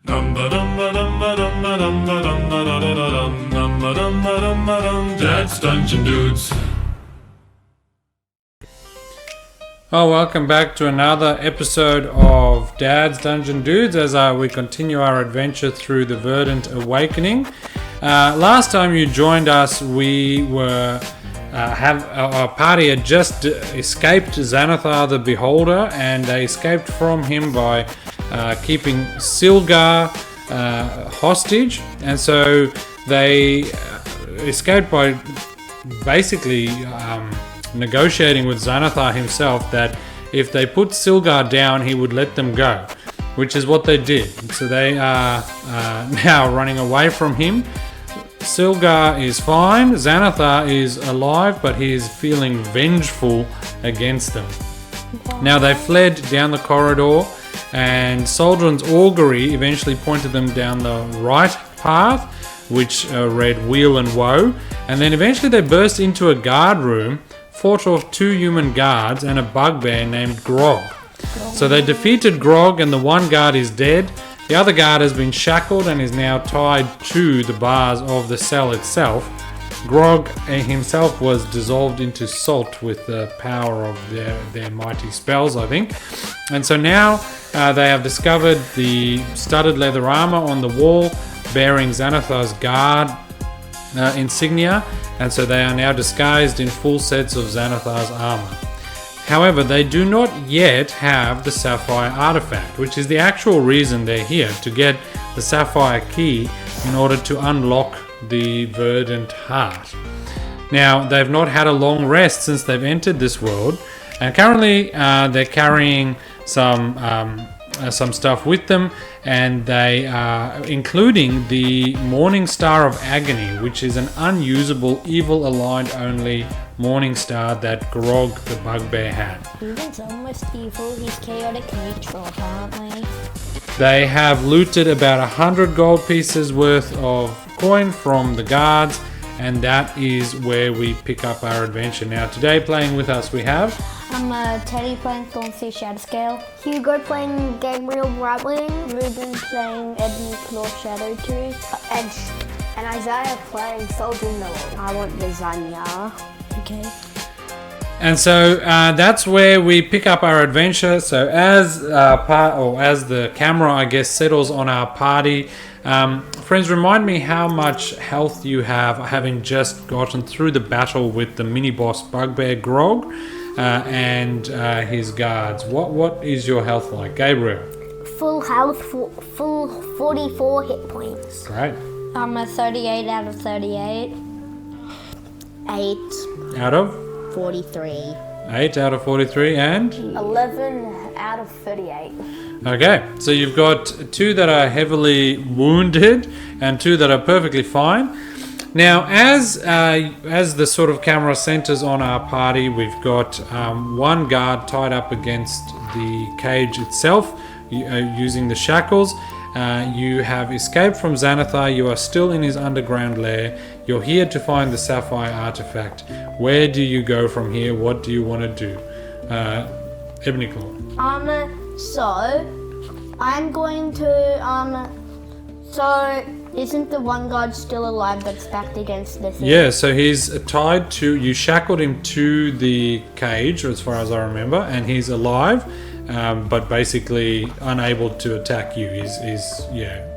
Dad's Dungeon Dudes. Oh, welcome back to another episode of Dad's Dungeon Dudes as we continue our adventure through the Verdant Awakening. Last time you joined us, we were our party had just escaped Xanathar the Beholder, and they escaped from him by keeping Silgar hostage, and so they escaped by basically negotiating with Xanathar himself that if they put Silgar down, he would let them go, which is what they did. So they are now running away from him. Silgar is fine, Xanathar is alive, but he is feeling vengeful against them. Now they fled down the corridor, and Soldran's augury eventually pointed them down the right path, which read Weal and Woe, and then eventually they burst into a guard room, fought off 2 human guards and a bugbear named Grog. So they defeated Grog, and the one guard is dead. The other guard has been shackled and is now tied to the bars of the cell itself. Grog himself was dissolved into salt with the power of their mighty spells, I think. And so now they have discovered the studded leather armor on the wall bearing Xanathar's guard insignia, and so they are now disguised in full sets of Xanathar's armor. However, they do not yet have the sapphire artifact, which is the actual reason they're here, to get the sapphire key in order to unlock the Verdant heart. Now, they've not had a long rest since they've entered this world, and currently they're carrying some stuff with them, and they are including the Morning Star of Agony, which is an unusable, evil aligned only Morning Star that Grog the Bugbear had. He's almost evil, he's chaotic neutral, apparently. They have looted about 100 gold pieces worth of coin from the guards, and that is where we pick up our adventure. Now today playing with us we have Teddy playing Thornfish Shadowscale, Hugo playing Gabriel Brightwing, Ruben playing Ebony Claw Shadowtooth, and Isaiah playing Soldier Miller. I want lasagna. Okay. And so that's where we pick up our adventure. So as the camera, I guess, settles on our party, friends, remind me how much health you have, having just gotten through the battle with the mini-boss Bugbear Grog and his guards. What is your health like, Gabriel? Full health, full 44 hit points. Great. I'm a 38 out of 38. 8 Out of? 43. 8 out of 43, and? 11 out of 38. Okay, so you've got 2 that are heavily wounded and 2 that are perfectly fine. Now, as the sort of camera centers on our party, we've got 1 guard tied up against the cage itself using the shackles. You have escaped from Xanathar. You are still in his underground lair. You're here to find the sapphire artifact. Where do you go from here? What do you want to do? Ebony Claw. So I'm going to So isn't the one guard still alive that's backed against the thing? Yeah, so he's tied to, you shackled him to the cage as far as I remember, and he's alive, but basically unable to attack you. He's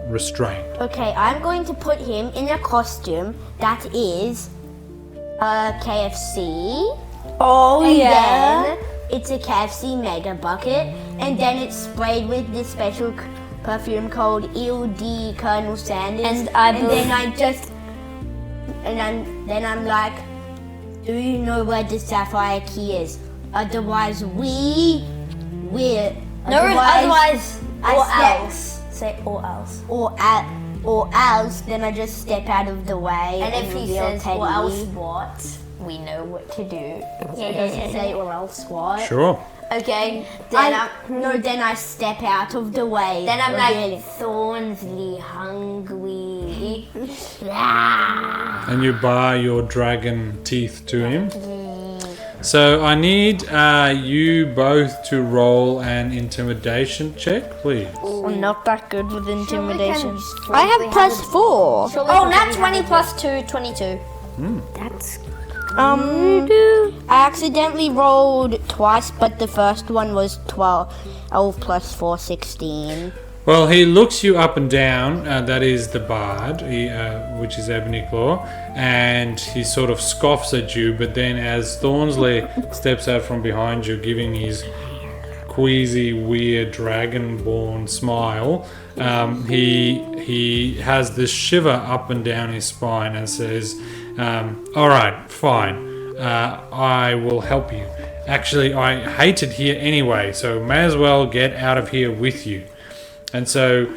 restrained. Okay, I'm going to put him in a costume that is KFC. Oh And yeah. then it's a KFC mega bucket, and then it's sprayed with this special perfume called ELD Colonel Sanders. Then I'm like, do you know where the sapphire key is? Otherwise we'll. Otherwise, Say or else. Or else, then I just step out of the way. And if he reveal says Teddy. or else what, we know what to do. Yeah, does it say or else what? Sure. Okay, Then I step out of the way. Then I'm revealing- like Thornsley hungry. And you bar your dragon teeth to him. So I need you both to roll an intimidation check, please. I'm not that good with intimidation. Surely I we have +4. Surely Oh, we not can 20 have plus 2, 22. That's I accidentally rolled twice, but the first one was 12 plus 4, 16. Well, he looks you up and down. That is the bard, which is Ebony Claw, and he sort of scoffs at you. But then, as Thornsley steps out from behind you, giving his queasy, weird, dragonborn smile, he has this shiver up and down his spine and says, "All right, fine. I will help you. Actually, I hate it here anyway, so may as well get out of here with you." And so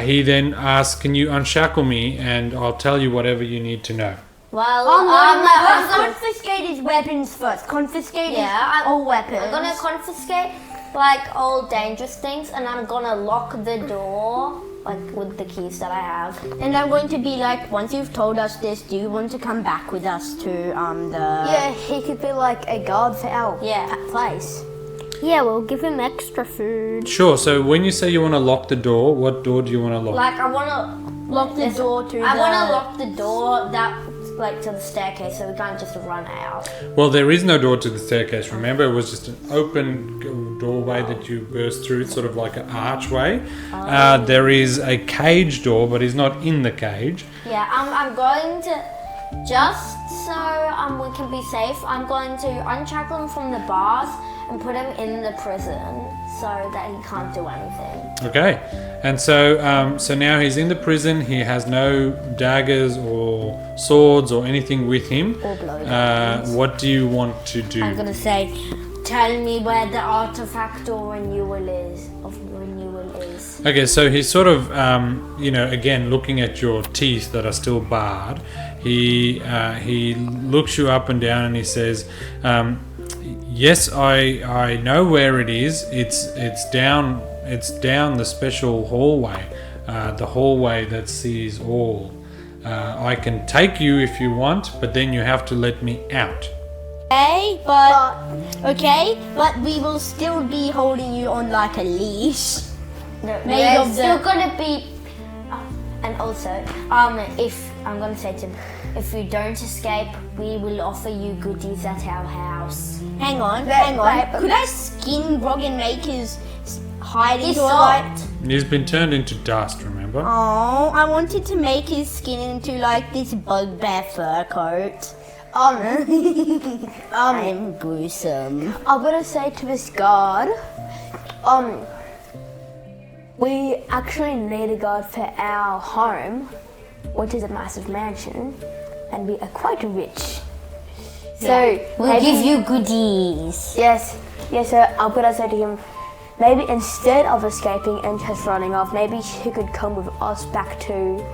he then asks, "Can you unshackle me, and I'll tell you whatever you need to know." Well, let's confiscate his weapons first. Confiscate Yeah, all weapons. I'm gonna confiscate like all dangerous things, and I'm gonna lock the door like with the keys that I have. And I'm going to be like, once you've told us this, do you want to come back with us to the... Yeah, he could be like a guard for our place. Yeah, we'll give him extra food. Sure. So when you say you want to lock the door, what door do you want to lock? Like I wanna Lock the door to I wanna lock the door that like to the staircase so we can't just run out. Well, there is no door to the staircase. Remember, it was just an open doorway that you burst through, sort of like an archway. There is a cage door, but he's not in the cage. Yeah, I'm going to just so we can be safe. I'm going to unshackle him from the bars and put him in the prison so that he can't do anything. Okay, and so so now he's in the prison. He has no daggers or swords or anything with him. Or blows. What do you want to do? I'm gonna say, tell me where the artifact or renewal is. Okay, so he's sort of, again looking at your teeth that are still barred. He looks you up and down and he says, "Yes, I know where it is. It's down the special hallway, the hallway that sees all. I can take you if you want, but then you have to let me out." Okay, but we will still be holding you on like a leash. There's still gonna be, and also, if I'm gonna say to him, if you don't escape, we will offer you goodies at our house. Hang on. Could I skin Grog and make his hide He's into a light? soft. He's been turned into dust, remember? Oh, I wanted to make his skin into like this bugbear fur coat. I'm gruesome. I'm gonna say to this guard, we actually need a guard for our home, which is a massive mansion, and we are quite rich. So We'll give you goodies. Yes. So I'm gonna say to him, maybe instead of escaping and just running off, maybe he could come with us back to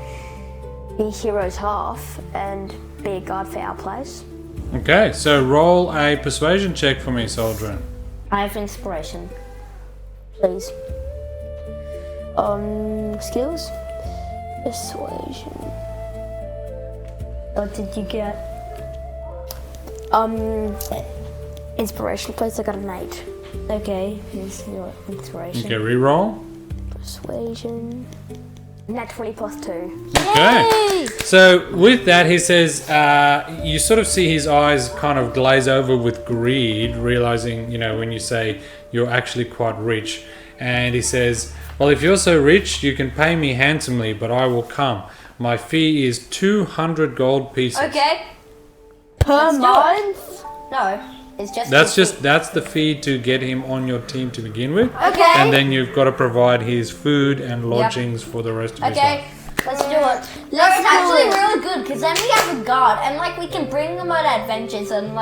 the hero's half and be a guard for our place. Okay, so roll a persuasion check for me, Soldrin. I have inspiration. Please. Skills? Persuasion. What did you get? Inspiration, please. I got an 8. Okay, here's your inspiration. Okay, reroll. Persuasion. Nat 20 plus 2. Okay. So with that, he says, you sort of see his eyes kind of glaze over with greed, realizing, when you say you're actually quite rich. And he says, "Well, if you're so rich, you can pay me handsomely, but I will come. My fee is 200 gold pieces." Okay. Per do month? No, it's just. That's the fee to get him on your team to begin with. Okay. And then you've got to provide his food and lodgings for the rest of his Okay, life. let's do it. It's actually really good because then we have a guard and we can bring them on adventures and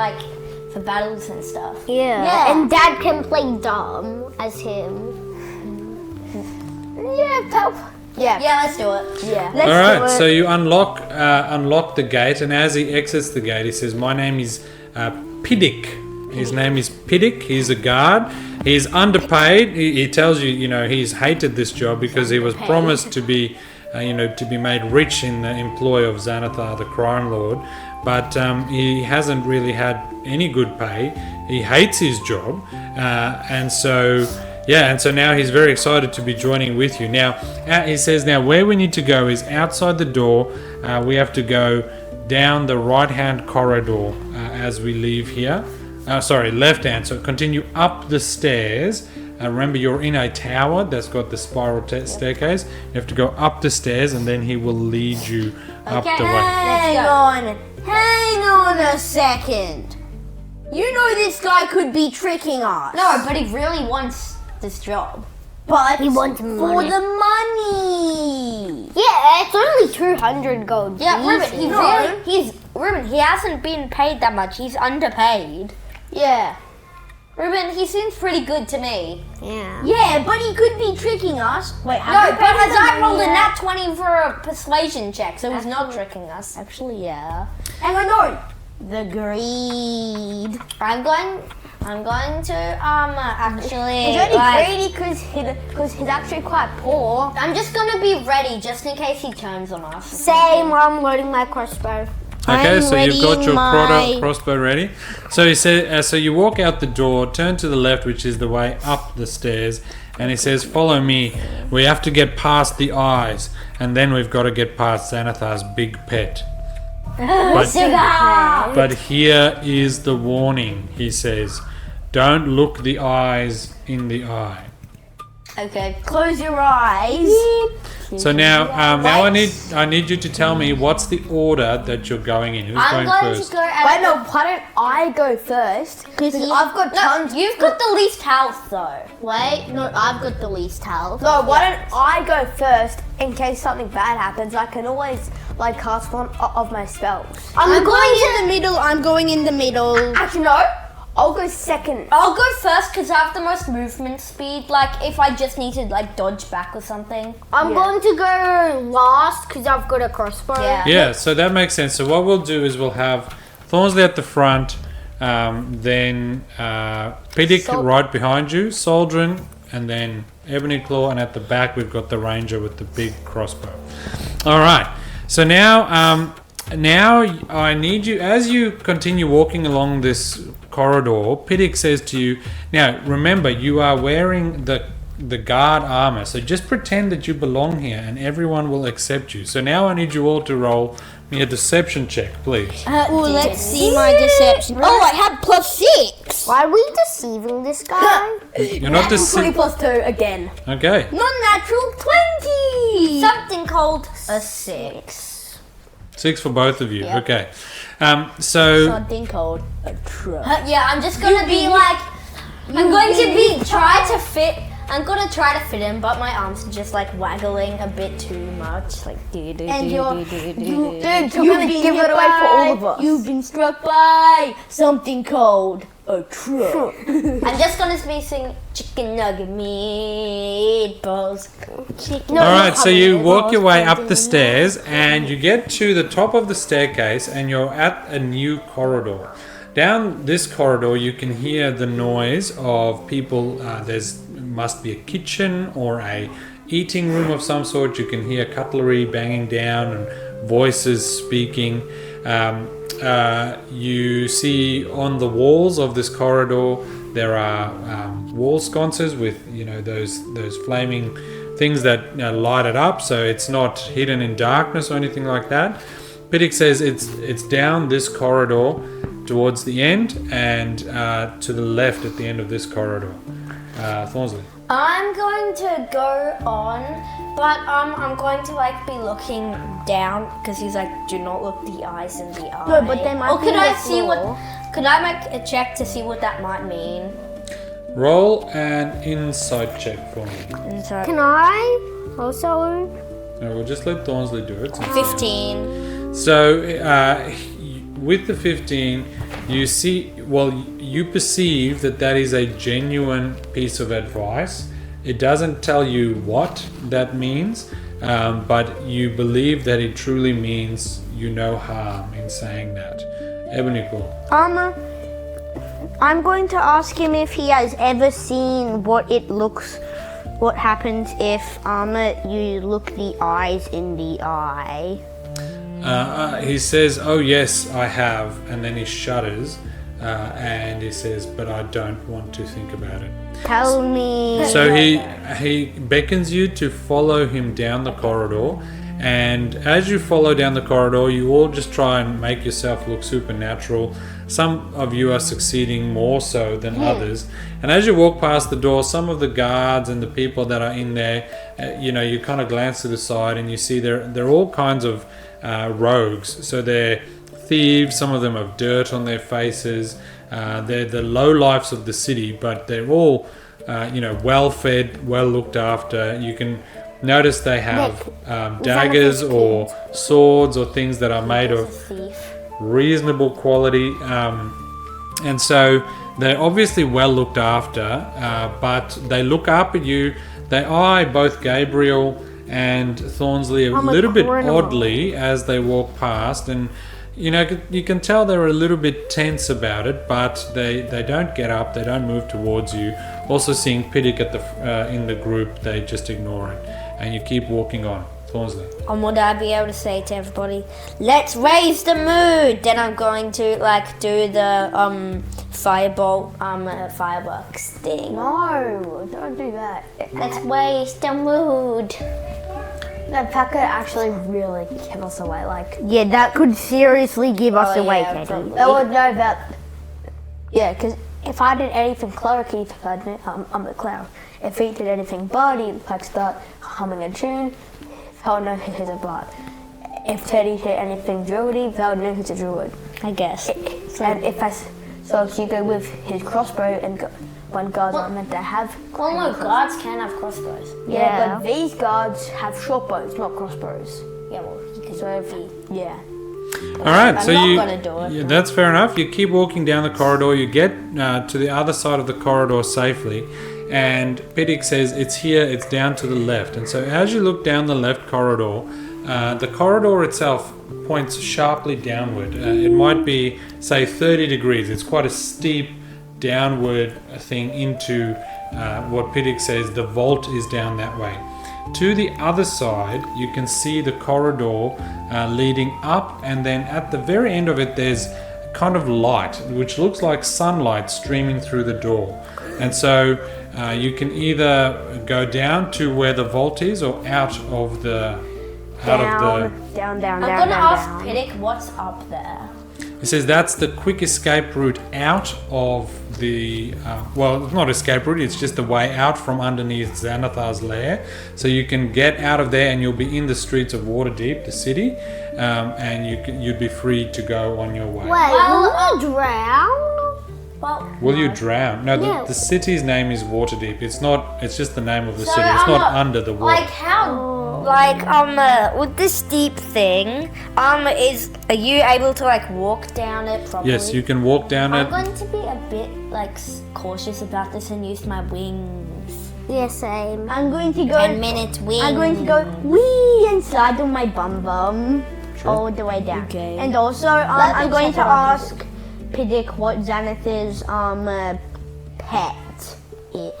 for battles and stuff. Yeah. And Dad can play dumb as him. Yeah, let's do it. Yeah. Let's All right, do it. so you unlock the gate, and as he exits the gate, he says, "My name is Piddick." His name is Piddick. He's a guard. He's underpaid. He tells you, he's hated this job because he was promised to be, to be made rich in the employ of Xanathar, the crime lord. but he hasn't really had any good pay. He hates his job, and so now he's very excited to be joining with you. Now, he says now where we need to go is outside the door. We have to go down the right-hand corridor as we leave here. Left-hand. So continue up the stairs. Remember, you're in a tower that's got the spiral staircase. You have to go up the stairs, and then he will lead you up the way. Hang on a second. You know this guy could be tricking us. No, but he really wants this job. But He wants for money. the money. Yeah, it's only 200 gold. Yeah, easy. Ruben, he hasn't been paid that much. He's underpaid. Yeah. Ruben, he seems pretty good to me. Yeah. Yeah, but he could be tricking us. Wait, No, but as I rolled a in nat 20 for a persuasion check, so he's not tricking us. Actually, yeah. Hang on, no. The greed. I'm going to actually He's only greedy because he's actually quite poor. I'm just gonna be ready just in case he turns on us. Same, I'm loading my crossbow. Okay, I'm so you've got ready your my- crossbow ready. So he says, so you walk out the door, turn to the left, which is the way up the stairs, and he says, "Follow me. We have to get past the eyes, and then we've got to get past Xanathar's big pet." But here is the warning. He says, "Don't look the eyes in the eye." Okay. Close your eyes. So now I need you to tell me what's the order that you're going in. Who's I'm going going first? to go out. Wait, no, why don't I go first? Because I've got tons. You've got the least health though. Wait, no, I've got the least health. No, why don't I go first in case something bad happens? I can always cast one of my spells. I'm going in the middle. I'm going in the middle. Actually, no. I'll go second. I'll go first because I have the most movement speed. Like if I just need to dodge back or something. I'm going to go last because I've got a crossbow. Yeah. Yeah, so that makes sense. So what we'll do is we'll have Thornsley at the front, then Piddick right behind you, Soldrin, and then Ebony Claw, and at the back we've got the Ranger with the big crossbow. All right. So now I need you, as you continue walking along this corridor, Piddick says to you, now remember you are wearing the guard armor, so just pretend that you belong here and everyone will accept you. So now I need you all to roll me a deception check, please. Let's see my deception. Oh, I have +6. Why are we deceiving this guy? You're not 20 plus 2 again. Okay. Non-natural 20. Something called a 6. 6 for both of you. Okay. So Something called a truck. Yeah, I'm just gonna be I'm going to try to fit in, but my arms are just waggling a bit too much. And dude, you're gonna give it away for all of us. You've been struck by something called a truck. I'm just gonna be singing chicken nugget meatballs. all right, so you walk your way up the stairs and you get to the top of the staircase and you're at a new corridor. Down this corridor you can hear the noise of people. There's must be a kitchen or a eating room of some sort. You can hear cutlery banging down and voices speaking. You see on the walls of this corridor there are wall sconces with those flaming things that light it up, so it's not hidden in darkness or anything like that. Piddick says it's down this corridor towards the end and to the left at the end of this corridor. Thornsley. I'm going to go on, but I'm going to be looking down because he's do not look the eyes in the eye. No, but they might Or be could I the see floor. could I make a check to see what that might mean? Roll an insight check for me. Can I also? No, we'll just let Thornsley do it. 15. So with the 15, you perceive that is a genuine piece of advice. It doesn't tell you what that means, but you believe that it truly means no harm in saying that. Ebony Claw. I'm going to ask him if he has ever seen what happens if you look the eyes in the eye. He says, "Oh yes, I have," and then he shudders, and he says, "But I don't want to think about it." Tell me. So he beckons you to follow him down the corridor, and as you follow down the corridor, you all just try and make yourself look supernatural. Some of you are succeeding more so than others. And as you walk past the door, some of the guards and the people that are in there, you kind of glance to the side and you see they're all kinds of rogues. So they're thieves. Some of them have dirt on their faces. They're the low lifes of the city, but they're all, well fed, well looked after. You can notice they have daggers or swords or things that are made of reasonable quality, and so they're obviously well looked after, but they look up at you. They eye both Gabriel and Thornsley a little bit oddly as they walk past, and you can tell they're a little bit tense about it, but they don't get up, they don't move towards you. Also seeing Piddick in the group, they just ignore it, and you keep walking on. Thornsley. Would I be able to say to everybody, let's raise the mood? Then I'm going to do the firebolt fireworks thing. No, don't do that. Let's raise the mood. That could actually really give us away. Yeah, that could seriously give us away, yeah, Katie. They would know that. Yeah, because if I did anything clericy, I'm a clown. If he did anything bardy, start humming a tune, they'll know he's a bard. If Teddy did anything druidy, they'll know he's a druid. I guess. And if you go with his crossbow and when guards aren't meant to have. Well, no, guards can have crossbows. Yeah, but these guards have short bows, not crossbows. Yeah, well, you can Yeah. All right, so I'm not gonna do it. Yeah, that's fair enough. You keep walking down the corridor. You get to the other side of the corridor safely, and Piddick says it's here. It's down to the left. And so as you look down the left corridor, the corridor itself points sharply downward. It might be, say, 30 degrees. It's quite a steep downward thing into what Piddick says the vault is down that way. To the other side, you can see the corridor leading up, and then at the very end of it, there's kind of light, which looks like sunlight streaming through the door. And so you can either go down to where the vault is, or out of the Down, I'm gonna ask Piddick what's up there. It says that's the quick escape route out of the well, it's not escape route, it's just the way out from underneath Xanathar's lair. So you can get out of there and you'll be in the streets of Waterdeep, the city, and you'd be free to go on your way. Wait, will I drown? Will you drown? No, the city's name is Waterdeep. It's just the name of the city. It's not under the water. With this steep thing, are you able to walk down it properly? Yes, you can walk down I'm it. going to be a bit cautious about this and use my wings. Yeah, same. I'm going to go. 10 minutes wings. I'm going to go wee inside on my bum all the way down. Okay. And also, I'm going to ask Piddick what Xanathar's pet is.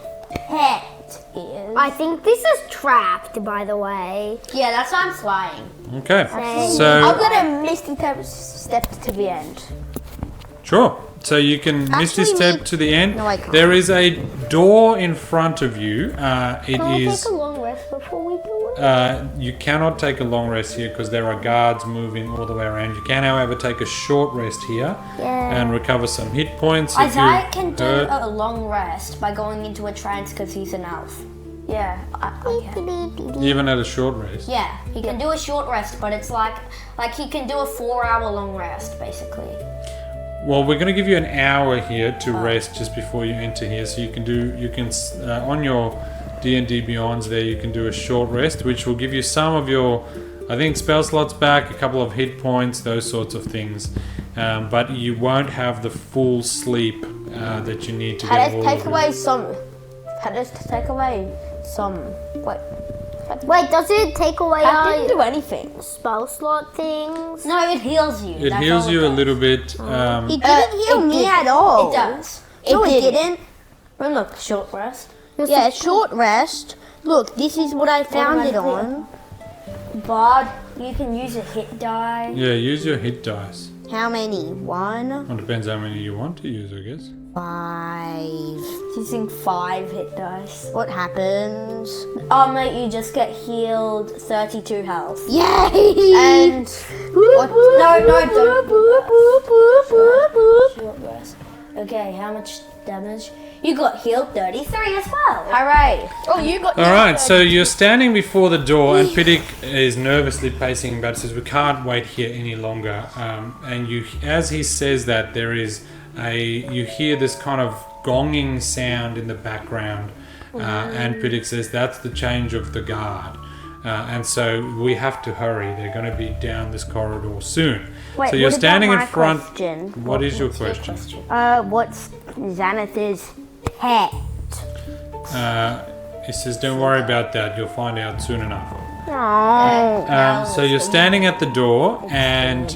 I think this is trapped, by the way. Yeah, that's why I'm flying. Okay, I'm so gonna misty step to the end. sure. So you can misty step to the end. No, I can't. There is a door in front of you. It Can I is. take a long rest before we do it? You cannot take a long rest here because there are guards moving all the way around. You can, however, take a short rest here and recover some hit points. if Isaiah you can do hurt. a long rest by going into a trance because he's an elf. Yeah, I can. Even at a short rest. Yeah, he can do a short rest, but it's like he can do a 4-hour long rest, basically. Well, we're going to give you an hour here to rest just before you enter here. So you can on your D&D Beyonds there, you can do a short rest, which will give you some of your, I think, spell slots back, a couple of hit points, those sorts of things. But you won't have the full sleep that you need to get all of Take away some. Wait, does it take away I didn't our do anything. spell slot things? No, it heals you. It That's heals all you a does. little bit. It didn't heal me at all. It does. No, it didn't. But look, short rest. Yeah, short rest. Look, this is what I found it on. But you can use a hit die. Yeah, use your hit dice. How many? 1, Well, it depends how many you want to use, I guess. 5. Using 5 hit dice. What happens? Oh mate, you just get healed 32 health. Yay! And what? No, don't. Short rest. Okay, how much damage? You got healed 33 as well. Hooray! Oh, you got. All right, so you're standing before the door, and Piddick is nervously pacing about. Says, "We can't wait here any longer." And you, as he says that, there is you hear this kind of gonging sound in the background, and Piddick says, "That's the change of the guard." And so we have to hurry. They're going to be down this corridor soon. Wait, so you're what about standing in my front. question? What is your question? What's Xanathar's pet? He says, "Don't worry about that. You'll find out soon enough." Oh. So you're standing at the door, and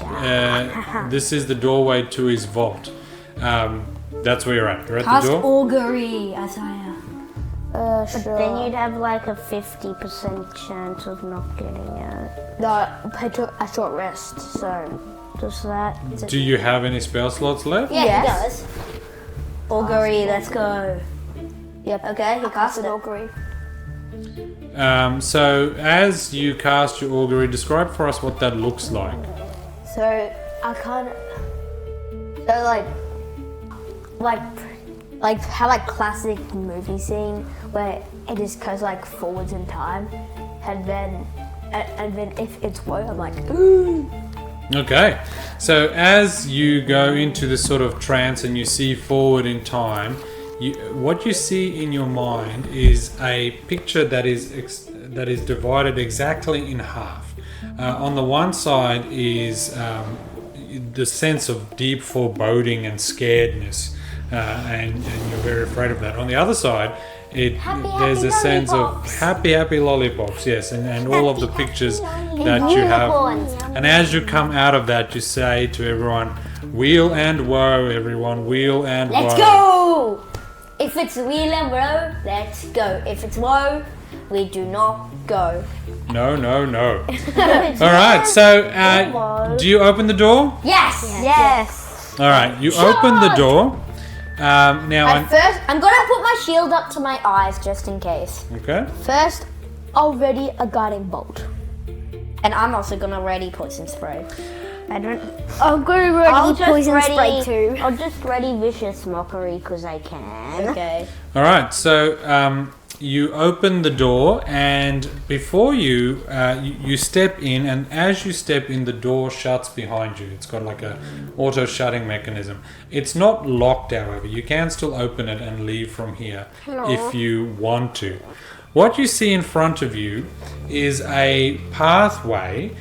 this is the doorway to his vault. That's where you're at. You're at Cast the door. augury, Isaiah. Sure. Then you'd have like a 50% chance of not getting it. No, I took a short rest, so. Does that? Do you have any spell slots left? Yeah, Yes. he does. Augury, let's go. Yep. Okay, he cast an it. augury. So as you cast your augury, describe for us what that looks like. So I kind of. So like how like classic movie scene where it just goes like forwards in time, and then if it's woe, I'm like ooh. Okay, so as you go into this sort of trance and you see forward in time, what you see in your mind is a picture that is divided exactly in half. On the one side is the sense of deep foreboding and scaredness, and you're very afraid of that. On the other side, there's a sense of happy lollipops, yes, and all of the pictures that you have. And as you come out of that, you say to everyone, "Wheel and woe, everyone, wheel and woe." Let's go! If it's wheel and woe, let's go. If it's woe, we do not go. No. All right, so do you open the door? Yes! Yes. All right, you open the door. Now, First, I'm gonna put my shield up to my eyes just in case. okay. First, I'll ready a guiding bolt. And I'm also gonna ready poison spray. I don't. I'm going to I'll ready just poison ready. spray too. I'll just ready vicious mockery because I can. Okay. All right, so you open the door, and before you step in, and as you step in, the door shuts behind you. It's got like a auto shutting mechanism. It's not locked, however. You can still open it and leave from here if you want to. What you see in front of you is a pathway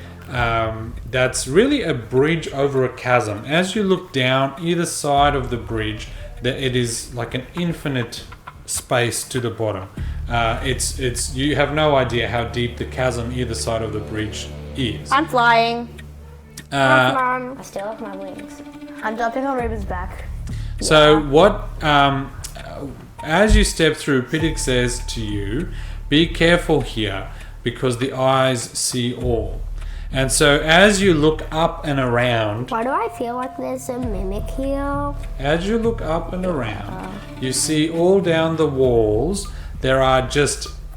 that's really a bridge over a chasm. As you look down either side of the bridge, it is like an infinite space to the bottom. It's you have no idea how deep the chasm either side of the bridge is. I'm flying. I still have my wings. I'm jumping on Ruben's back. So what? As you step through, Piddick says to you, "Be careful here, because the eyes see all." And so as you look up and around, Why do I feel like there's a mimic here? as you look up and around, you see all down the walls there are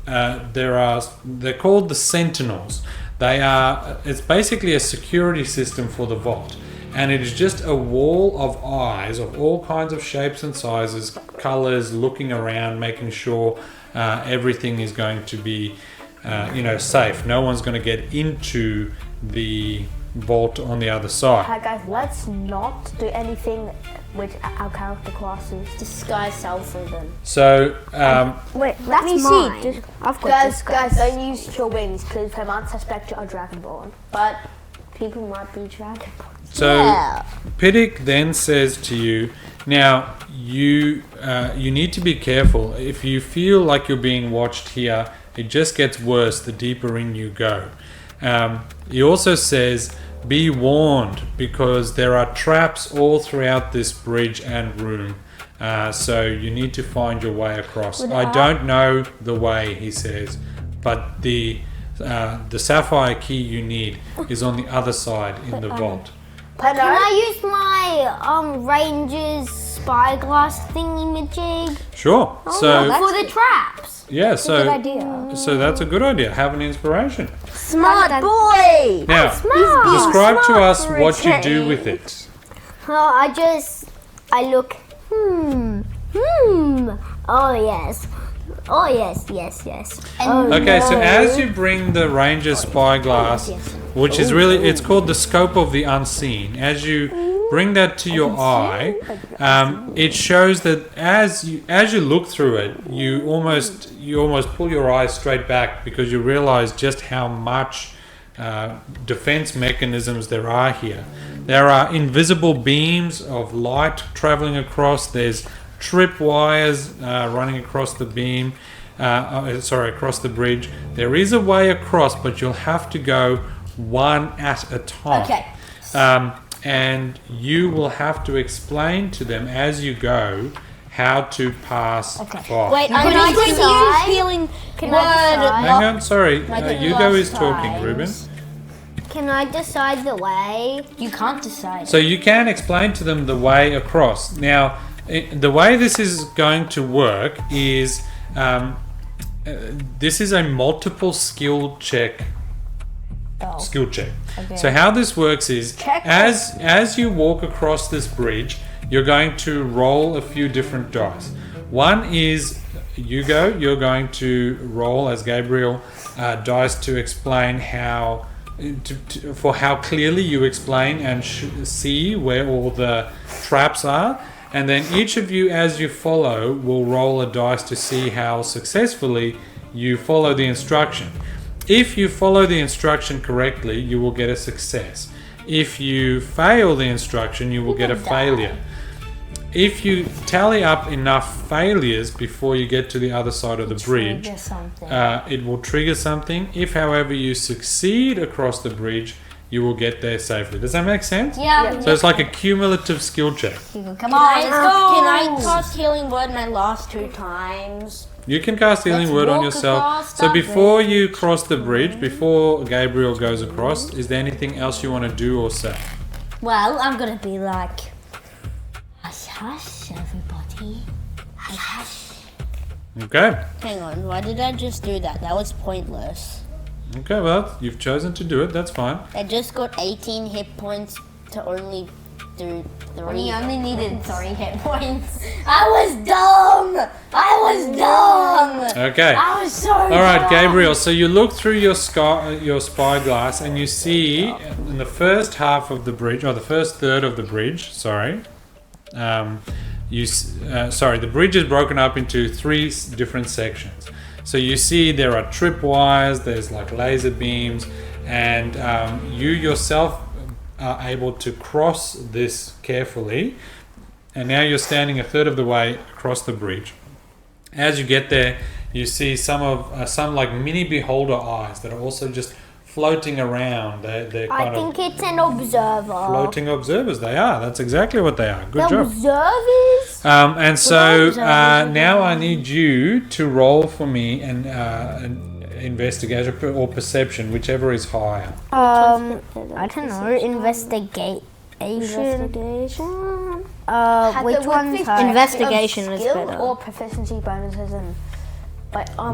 they're called the sentinels. It's basically a security system for the vault, and it is just a wall of eyes of all kinds of shapes and sizes, colors, looking around, making sure everything is going to be safe. No one's going to get into the vault on the other side. Hi guys, let's not do anything with our character classes. Disguise self for them. So Wait, let That's me mine. see. I've got this. Guys, don't use your wings because I might suspect you are Dragonborn. But people might be dragonborn. So Piddick then says to you, now you need to be careful. If you feel like you're being watched here, it just gets worse the deeper in you go. He also says, be warned, because there are traps all throughout this bridge and room. So you need to find your way across. I don't know the way, he says, but the the sapphire key you need is on the other side in the vault. Can I use my ranger's spyglass thingy-majig? Sure. So For the traps. yeah, so idea. so that's a good idea. Have an inspiration. Smart boy! Now, describe to us what you do with it. Oh, I look, oh yes. Oh yes. Okay, so as you bring the Ranger spyglass, which is really, it's called the scope of the unseen. As you bring that to your eye, it shows that as you look through it, you almost pull your eyes straight back because you realize just how much defense mechanisms there are here. There are invisible beams of light traveling across. There's trip wires running across the beam. Across the bridge. There is a way across, but you'll have to go one at a time. Okay. And you will have to explain to them as you go how to pass by. Wait, Can I'm I going to decide? use healing Can word. I decide? Hang on, sorry. Like Hugo is last talking, times. Ruben. Can I decide the way? You can't decide. So you can explain to them the way across. Now, the way this is going to work is this is a multiple skill check. Skill check. So how this works is as you walk across this bridge, you're going to roll a few different dice. One is Hugo, you're going to roll as Gabriel dice to explain how for how clearly you explain and see where all the traps are. And then each of you, as you follow, will roll a dice to see how successfully you follow the instruction. If you follow the instruction correctly, you will get a success. If you fail the instruction, you will get a failure. If you tally up enough failures before you get to the other side of the bridge, it will trigger something. If, however, you succeed across the bridge, you will get there safely. Does that make sense? Yeah. So it's like a cumulative skill check. Come on, let's go. Can I cast healing word my last 2 times? You can cast healing Let's word on walk yourself. across So the before you cross the bridge, before Gabriel goes across, is there anything else you want to do or say? Well, I'm gonna be like, hush, hush, everybody. Hush, hush. Okay. Hang on, why did I just do that? That was pointless. Okay, well, you've chosen to do it. That's fine. I just got 18 hit points to only do 3. You only needed 3 hit points. I was dumb. Okay. I was so All right, Gabriel. So you look through your spyglass and you see in the first half of the bridge, or the first third of the bridge. Sorry. The bridge is broken up into 3 different sections. So you see there are trip wires. There's like laser beams, and you yourself are able to cross this carefully. And now you're standing a third of the way across the bridge. As you get there, you see some like mini beholder eyes that are also just floating around. They're kind of it's an observer. floating observers. They are. That's exactly what they are. Good job. Observers? And so now I need you to roll for me an investigation or perception, whichever is higher. I don't know. Investigation. Which one's higher? Investigation is better. Or proficiency bonuses and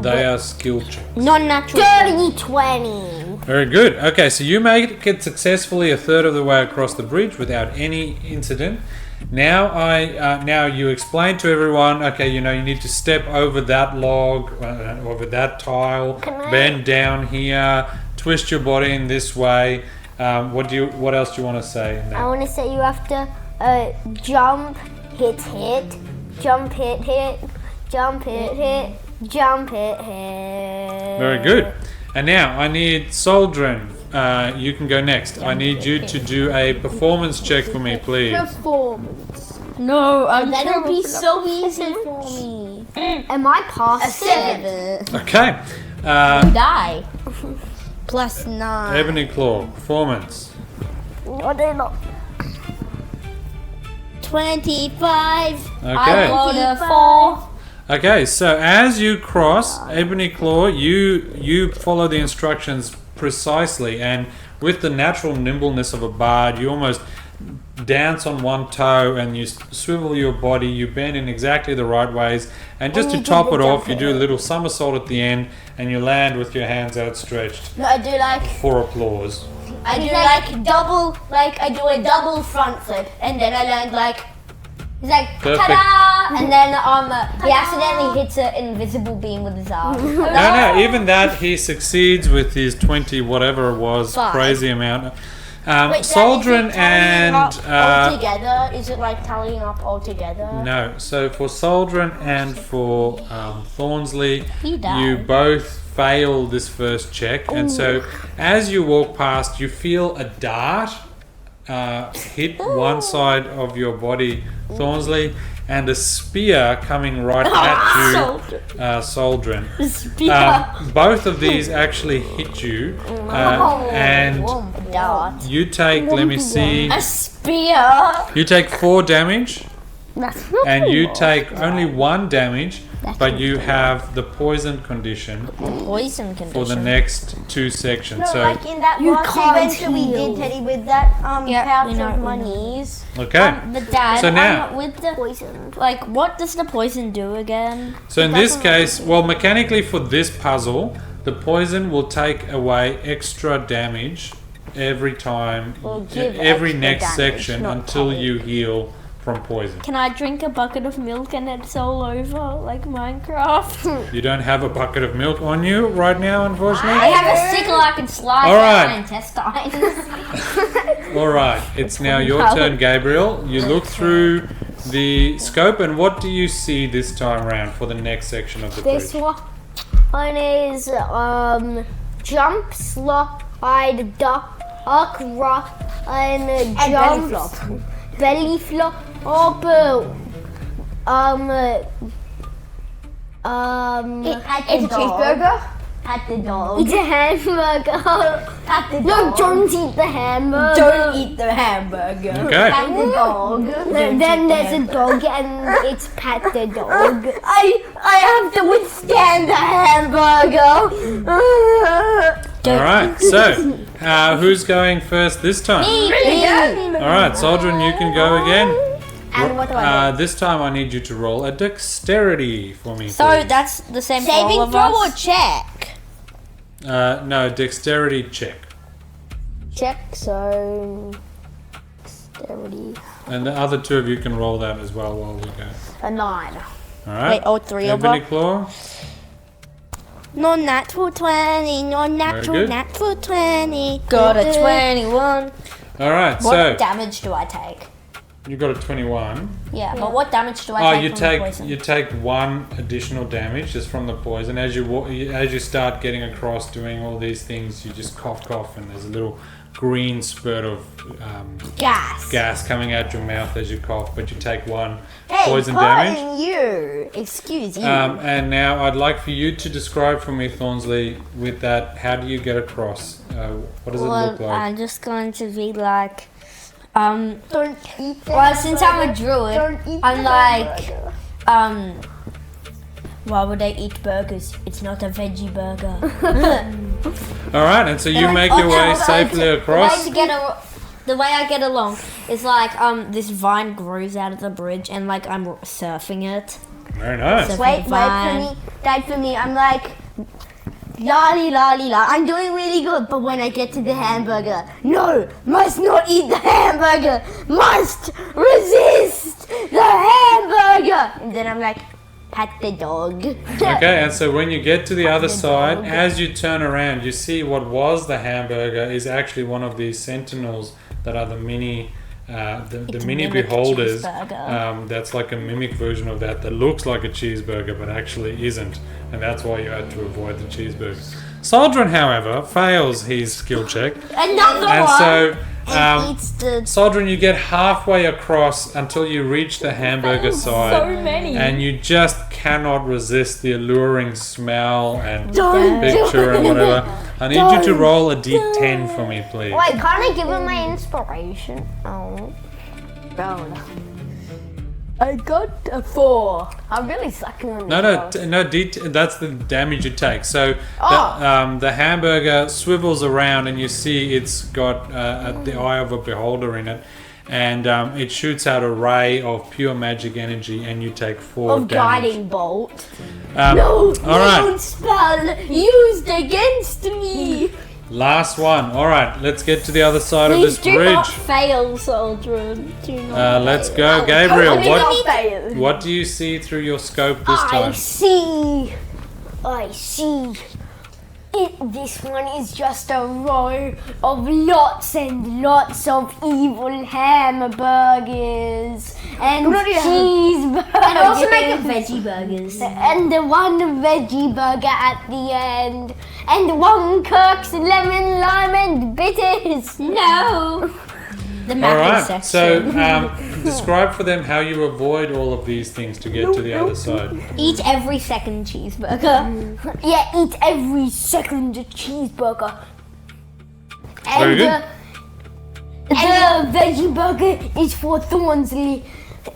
They are skill checks. Non-natural. 30-20. Very good. Okay, so you make it successfully a third of the way across the bridge without any incident. Now you explain to everyone. Okay, you need to step over that log, over that tile, bend down here, twist your body in this way. What else do you want to say? I want to say you have to jump, hit, jump, hit, jump, hit, jump, hit. Very good. And now I need Soldrin. You can go next. I need you to do a performance check for me, please. No, that'll be so easy for me. Am I past it? Okay. Die. Plus 9. Ebony Claw, performance. 25. Okay. I rolled a 4. Okay, so as you cross, Ebony Claw, you follow the instructions precisely, and with the natural nimbleness of a bard, you almost dance on one toe and you swivel your body, you bend in exactly the right ways, and just to top it off, you do a little somersault at the end and you land with your hands outstretched No, I do like for applause. I do a double front flip, and then I land like. He's like, Perfect. ta-da! And then he accidentally hits an invisible beam with his arm. No, even that he succeeds with his 20 whatever it was, crazy amount. Soldrin and all together? Is it like tallying up all together? no, so for Soldrin and for Thornsley, He died. you both fail this first check, and so as you walk past, you feel a dart hit one side of your body, Thornsley, and a spear coming right at you, Soldrin. Both of these actually hit you, and you take, let me see, A spear. you take 4 damage, and you take only 1 damage, but you have the poison condition Poison condition. for the next 2 sections. No, So, like in that last adventure we did, Teddy, with that pouch of monies. okay. But Dad, So now- with the poison, like, what does the poison do again? So in this case, well, mechanically for this puzzle, the poison will take away extra damage every time, give every extra next damage, section not until take. you heal from poison. Can I drink a bucket of milk and it's all over, like Minecraft? You don't have a bucket of milk on you right now, unfortunately. I have a sickle I can slide All down right. my intestines. All right, it's now your turn, Gabriel. You look through the scope, and what do you see this time around for the next section of the This bridge? one is jump, slide, duck, rock, and jump, belly flop, It's a cheeseburger. Pat the dog. Eat a hamburger. Pat the No, dog. don't eat the hamburger. Don't eat the hamburger. Okay. Pat the dog. Then there's a dog and it's Pat the dog. I have to withstand the hamburger. All right. So, who's going first this time? All right, Soldrin, you can go again. And what do I do? This time I need you to roll a dexterity for me. So please. that's the same for all Saving of throw or us. check? No, dexterity check. Check, so dexterity. And the other 2 of you can roll that as well while we go. A 9. All right. Wait, all 3 of Ebony us? Claw. Non-natural 20, non-natural, good. natural 20. Got a 21. All right. What So damage do I take? you got a 21. Yeah, but what damage do I Oh, take you from take the poison? you take 1 additional damage just from the poison. As you start getting across, doing all these things, you just cough, and there's a little green spurt of gas coming out your mouth as you cough. But you take 1 poison damage. You. Excuse you. And now I'd like for you to describe for me, Thornsley, with that. How do you get across? What does it look like? I'm just going to be like, Don't eat the well, since I'm a druid, Don't eat I'm the like, hamburger. why would I eat burgers? It's not a veggie burger. All right, and so you make your way safely across. The way I get along is like, this vine grows out of the bridge and like I'm surfing it. Very nice. Wait for Fine. me. Dad, for me, I'm like, lolly, lolly, lolly. I'm doing really good, but when I get to the hamburger, no, must not eat the hamburger. Must resist the hamburger. And then I'm like, pat the dog. Okay, and so when you get to the other side, as you turn around, you see what was the hamburger is actually one of these sentinels that are the mini, the mini mimic beholders. cheeseburger. That's like a mimic version of that looks like a cheeseburger but actually isn't, and that's why you had to avoid the cheeseburger. Soldrin, however, fails his skill check, Another and one. so. Eats the Soldrin, you get halfway across until you reach the hamburger side. So many. And you just cannot resist the alluring smell and Don't picture and whatever. I need you to roll a d10 for me, please. Wait, can't I give him my inspiration? Oh. I got a 4. I'm really sucking on That's the damage you take. So the hamburger swivels around, and you see it's got the eye of a beholder in it, and it shoots out a ray of pure magic energy, and you take 4 damage. Guiding bolt. All right. Don't spell used against me. Last one. All right, let's get to the other side of this Please do bridge. not fail, Soldier. Do not Let's fail. go, Gabriel. Don't fail. What do you see through your scope this I time? see. This one is just a row of lots and lots of evil hamburgers and cheeseburgers. And also make it veggie burgers. And the one veggie burger at the end. And one Kirk's lemon, lime and bitters. No. The All mapping right. section. So describe for them how you avoid all of these things to get to the other side. Eat every second cheeseburger. Yeah, eat every second cheeseburger. Very good. The veggie burger is for Thornsley.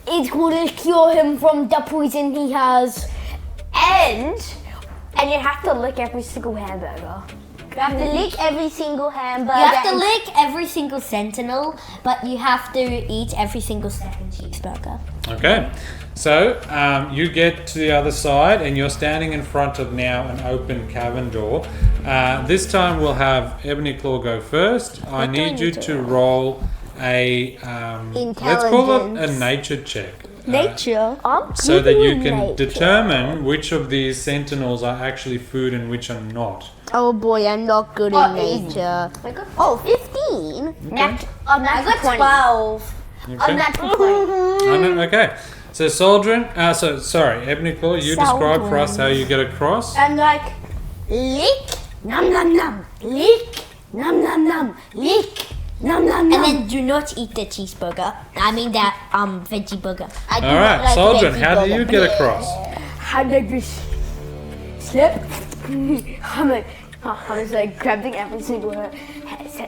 It's going to cure him from the poison he has. And you have to lick every single hamburger. You have to lick every single hamburger. You have to lick every single sentinel, but you have to eat every single second cheeseburger. Okay. So you get to the other side, and you're standing in front of now an open cavern door. This time we'll have Ebony Claw go first. I need you to roll a let's call it a nature check. Nature. So that you can determine which of these sentinels are actually food and which are not. Oh boy, I'm not good in nature. 15. I'm not 12. Okay. I'm not 20. Okay. So Soldrin, sorry, Ebony Claw, you describe for us how you get across. I'm like, lick, nom nom nom, lick, nom nom nom, lick, nom nom nom. And then do not eat the cheeseburger. I mean that veggie burger. I do All not right, like Soldrin, veggie how do you burger. get across? How did this slip? I'm just like grabbing every single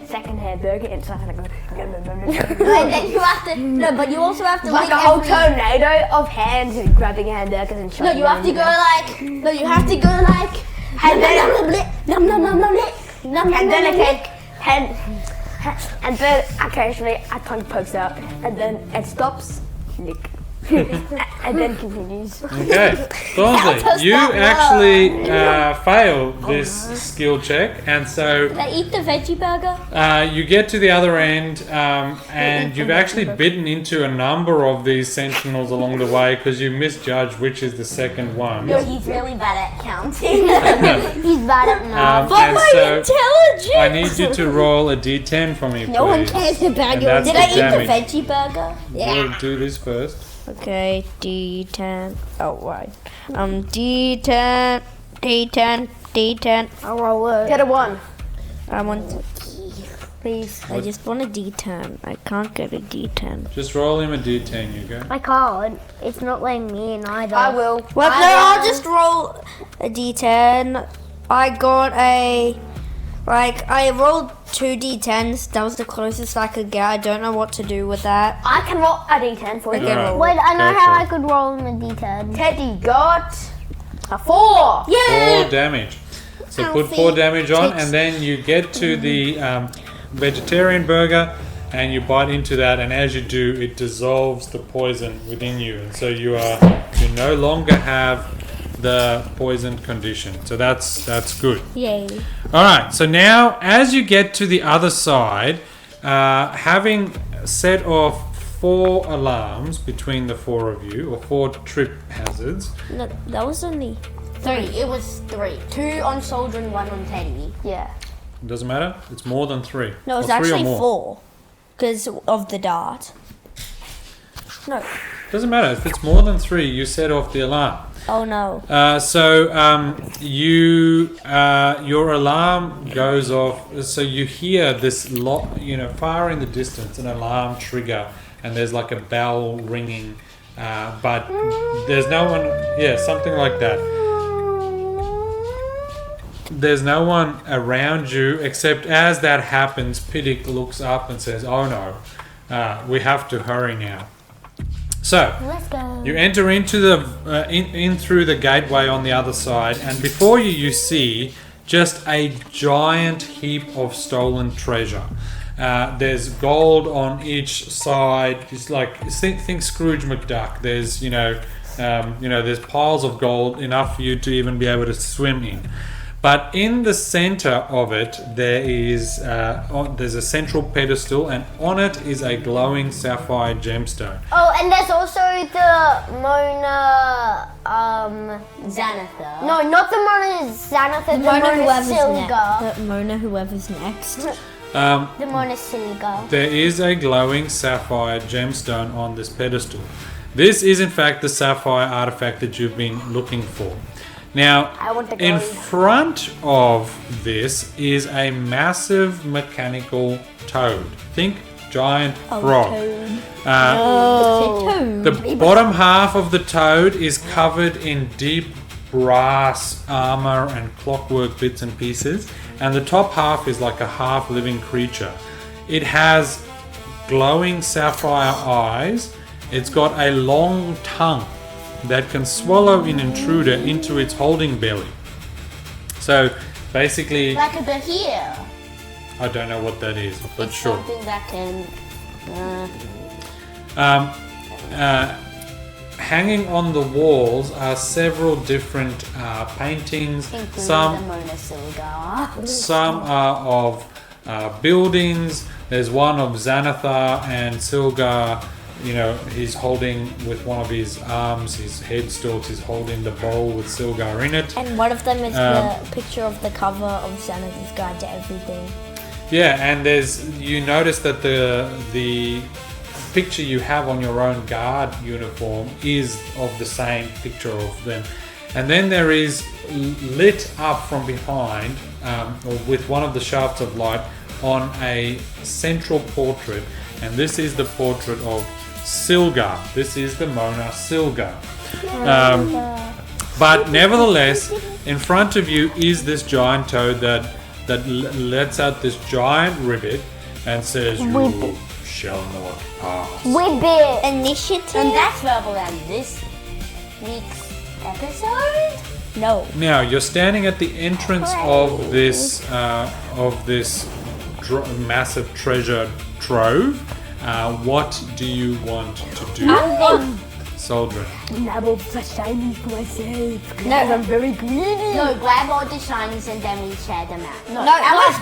second hamburger and so I'm gonna go. And then you have to, no, but you also have to Like lick a whole every. tornado of hands and grabbing hamburgers and No, shoving you have to them go like, no, you have to go like, And then- nom nom nom nom lick, nom nom and then I nom lick. take and then occasionally a tongue pokes out and then it stops, lick, and then continues. Okay, Thornsley, you actually fail this skill check, and so Did I eat the veggie burger? you get to the other end, and you've actually bitten into a number of these sentinels along the way because you misjudged which is the second one. No, he's really bad at counting. He's bad at math. And so Intelligence! I need you to roll a d10 for me, please. No one cares about And your. that's Did the I eat damage. the veggie burger? We'll do this first. Okay, D10. Oh, right. D10, D10, D10. I'll roll it. Get a 1. I want, please. I just want a D10. I can't get a D10. Just roll him a d10, you go. I can't. It's not letting me in either. I will. Well, no, I'll just roll a D10. I got a, I rolled 2 D10s. That was the closest I could get. I don't know what to do with that. I can roll a d10 for you. All right. Wait, I know Go how for I it. could roll him a D10. Teddy got a 4. 4 damage. So put 4 damage on, and then you get to the vegetarian burger, and you bite into that, and as you do, it dissolves the poison within you, and so you no longer have the poisoned condition. So that's good. Yay. All right. So now, as you get to the other side, having set off 4 alarms between the 4 of you, or 4 trip hazards. No, that was only 3. It was 3. 2 on Soldier and 1 on Teddy. Yeah. It doesn't matter. It's more than 3. no, it's Or 3 or actually more. 4 because of the dart. No. Doesn't matter. If it's more than 3, you set off the alarm. Oh no. Your alarm goes off. So you hear this far in the distance, an alarm trigger, and there's like a bell ringing, but there's no one. Yeah, something like that. There's no one around you except as that happens, Piddick looks up and says, "Oh no, we have to hurry now." So Let's go. you enter into the in through the gateway on the other side, and before you see just a giant heap of stolen treasure. There's gold on each side. It's like think Scrooge McDuck. There's there's piles of gold, enough for you to even be able to swim in. But in the center of it, there's a central pedestal, and on it is a glowing sapphire gemstone. Oh, and there's also the Mona Xanathar. No, not the Mona Xanathar, the Mona Silga. The Mona whoever's next. The Mona Silga. There is a glowing sapphire gemstone on this pedestal. This is in fact the sapphire artifact that you've been looking for. Now, in front of this is a massive mechanical toad. Think giant frog. The bottom half of the toad is covered in deep brass armor and clockwork bits and pieces, and the top half is like a half living creature. It has glowing sapphire eyes. It's got a long tongue that can swallow an intruder into its holding belly. So basically, Like a behir. I don't know what that is, but It's sure. something that can. Hanging on the walls are several different paintings. The Some Mona Silga. Some are of buildings. There's one of Xanathar and Silgar. He's holding with one of his arms, his head stalks, he's holding the bowl with Silgar in it. And one of them is the picture of the cover of Xanathar's Guide to Everything. Yeah, and you notice that the picture you have on your own guard uniform is of the same picture of them. And then there is lit up from behind, or with one of the shafts of light, on a central portrait, and this is the portrait of Silgar. This is the Mona Silga. But nevertheless, in front of you is this giant toad that lets out this giant ribbit and says, "You shall not pass." Whibbit. Initiative? And that's verbal and this week's episode. No. Now you're standing at the entrance of this massive treasure trove. What do you want to do, Soldrin? Nabble for shiny for myself. No. I'm very greedy. No, grab all the shinies and then we share them out. No, guys,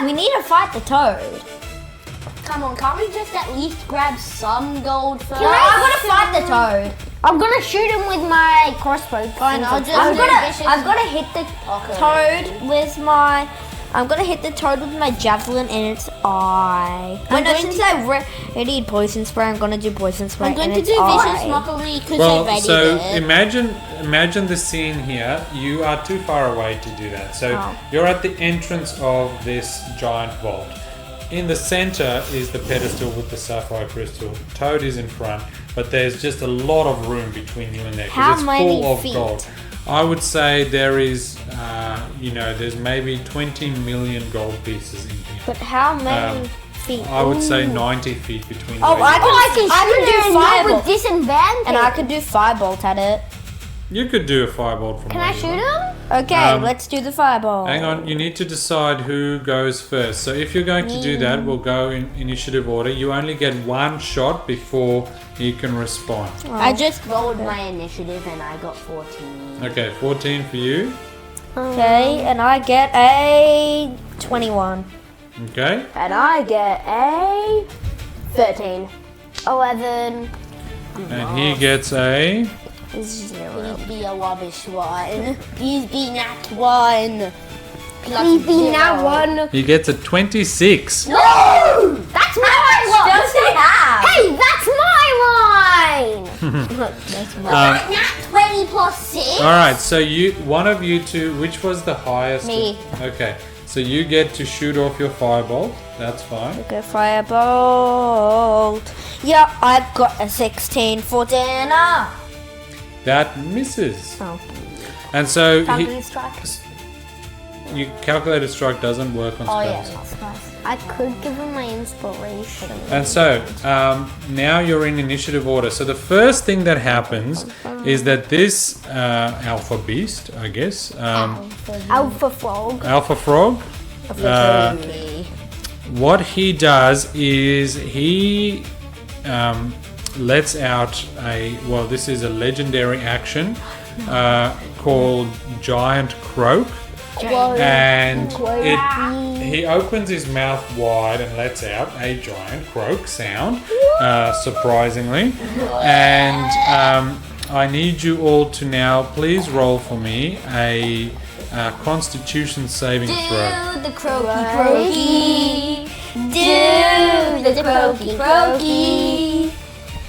we need to fight the toad. Come on, can't we just at least grab some gold first? I'm gonna fight the toad. I'm gonna shoot him with my crossbow. Fine, I'm I'm gonna hit the toad with my. I'm gonna hit the toad with my javelin in its eye. Since I already did poison spray, I'm gonna do poison spray. I'm going in to its do eye. vicious mockery because I Well, already so did. imagine the scene here. You are too far away to do that. So you're at the entrance of this giant vault. In the center is the pedestal with the sapphire crystal. Toad is in front, but there's just a lot of room between you and there How because it's many full of feet? gold. I would say there is, there's maybe 20 million gold pieces in here. But how many feet? I would say 90 feet between. Oh, where I you can are. do not firebolt. with disadvantage. And I could do firebolt at it. You could do a firebolt from Can where I you shoot are. him? Okay, let's do the fireball. Hang on, you need to decide who goes first. So if you're going to do that, we'll go in initiative order. You only get one shot before you can respond. I just rolled my initiative and I got 14. Okay, 14 for you. Okay, and I get a 21. Okay. And I get a 13. 11. And he gets a... Please be a rubbish one. Please be not one. Please be now one. He gets a 26. No! That's my one! Hey, that's my one! Not 20 plus 6. Alright, so one of you two, which was the highest? Me. Okay, so you get to shoot off your firebolt. That's fine. Okay, firebolt. Yeah, I've got a 16 for dinner. That misses. Oh. And so he, Family strike. your calculated strike doesn't work on Oh yeah, spells. that's nice. I could give him my inspiration. And so now you're in initiative order. So the first thing that happens is that this alpha beast, I guess, Alpha frog. alpha frog, what he does is he lets out this is a legendary action called Giant Croak. And he opens his mouth wide and lets out a giant croak sound, surprisingly. And I need you all to now please roll for me a Constitution saving throw. Do the croaky croaky. Do the croaky croaky.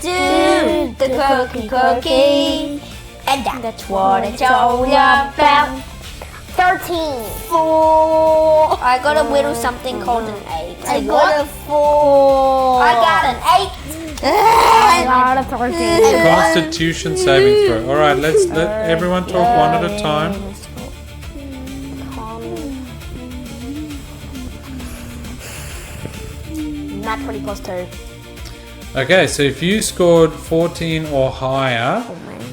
Do the croaky croaky. And that's what it's all about. 13. 4. I got a little something called an 8. I got a 4. I got an 8. I got a 13. Constitution saving throw. All right, let everyone talk one at a time. Not 20 plus 2. Okay, so if you scored 14 or higher,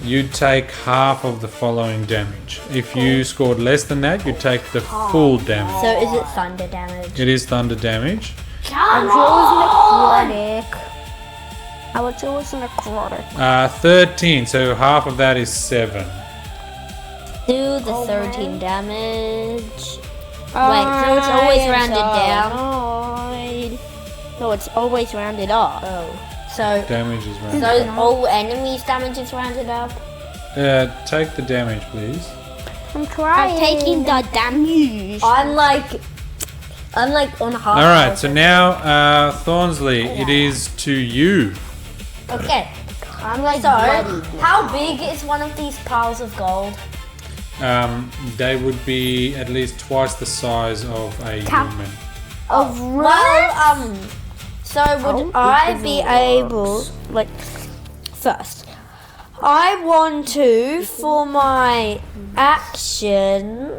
you'd take half of the following damage. If you scored less than that, you'd take the full damage. So is it thunder damage? It is thunder damage. And yours necrotic. I would choose necrotic. 13, so half of that is 7. Do the 13 damage. Wait, so it's always rounded down? No, it's always rounded up. Oh. So Damage is rounded. all enemies' damage is rounded up? Take the damage, please. I'm trying. I'm taking the damage. I'm like on half. Alright, so now, Thornsley, it is to you. Okay. I'm like So, bloody. how big is one of these piles of gold? They would be at least twice the size of a human. Well, so would I be able, Like, first, I want to, for my action,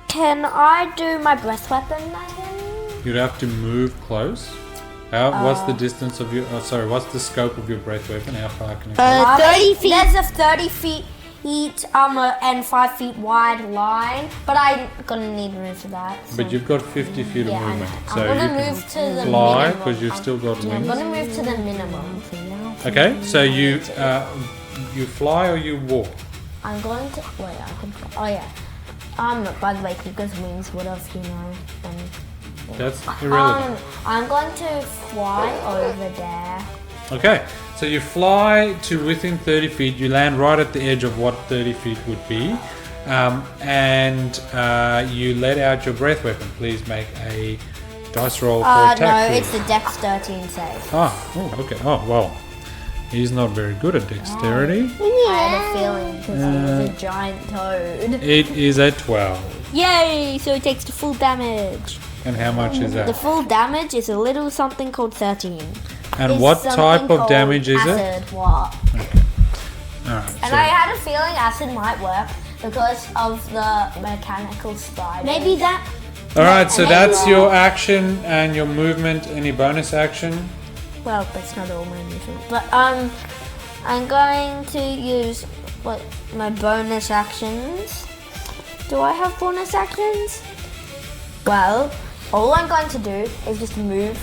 can I do my breath weapon then? You'd have to move close. What's the distance of your... what's the scope of your breath weapon? How far can it go? 30 feet. There's a 30 feet and 5 feet wide line, but I'm gonna need room for that. So. But you've got 50 feet of Yeah, I know. movement. I'm So you gonna can move to the fly, minimum. because you've still got I'm wings. gonna move to the minimum. Okay, so you fly or you walk? I'm going to wait. I can. Oh yeah. By the way, because wings would have, That's irrelevant. I'm going to fly over there. Okay, so you fly to within 30 feet. You land right at the edge of what 30 feet would be. And you let out your breath weapon. Please make a dice roll for attack. No, please. it's the Dex 13 save. Okay. Oh, well. He's not very good at dexterity. I had a feeling because he was a giant toad. It is a 12. Yay! So it takes the full damage. And how much is The that? full damage is a little something called 13. And It's what something type of called damage is it? acid. What? Alright, And I had a feeling acid might work because of the mechanical spider. Maybe that. Alright, so that's your action and your movement. Any bonus action? Well, that's not all my movement. But I'm going to use my bonus actions. Do I have bonus actions? Well, all I'm going to do is just move.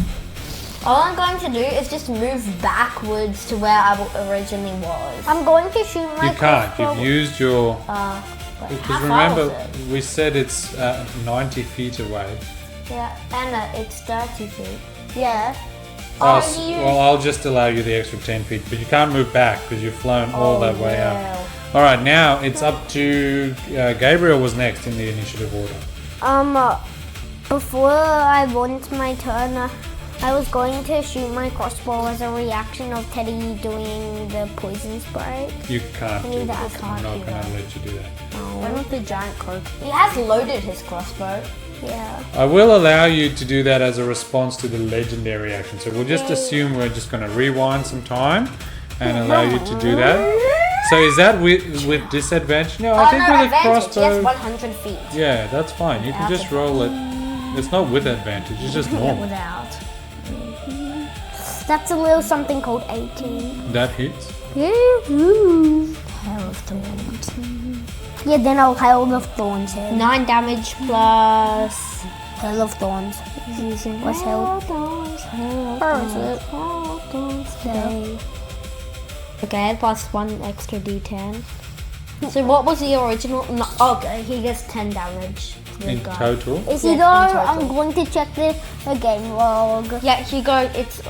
All I'm going to do is just move backwards to where I originally was. I'm going to shoot my You can't. crossbow. You've used your... How Because far remember, was it? we said it's 90 feet away. Yeah, and it's 30 feet. Yeah. Well, I'll just allow you the extra 10 feet, but you can't move back because you've flown all that way up. All right, now it's up to Gabriel was next in the initiative order. Before I went my turn, I was going to shoot my crossbow as a reaction of Teddy doing the poison spray. You can't do Neither that. I I'm can't not do going to that. let you do that. When with the giant croak? He has loaded his crossbow. Yeah. I will allow you to do that as a response to the legendary action. So we'll just assume we're just going to rewind some time and allow you to do that. So is that with disadvantage? No, I Oh, think no, with a advantage. Yes, crossbow. 100 feet. Yeah, that's fine. You can just roll it. It's not with advantage. It's just normal. Without. That's a little something called 18. That hits. Hail of Thorns. Yeah, then I'll Hail of Thorns him. 9 damage plus. Hail of Thorns. What's Hail? Where is it? Okay. Okay, plus 1 extra d10. So what was the original? No, okay, he gets 10 damage. In total. Is he though? I'm going to check the game log. Yeah, Hugo, it's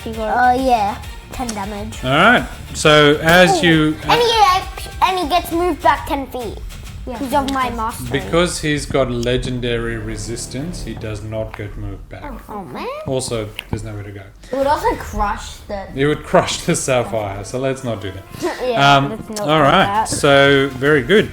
Hugo. Yeah. 10 damage. Alright. So as you And he gets moved back 10 feet. Because of my master. because he's got legendary resistance, he does not get moved back. Oh man. Also, there's nowhere to go. It would also crush the. It would crush the sapphire, so let's not do that. let's not do Alright, that. so very good.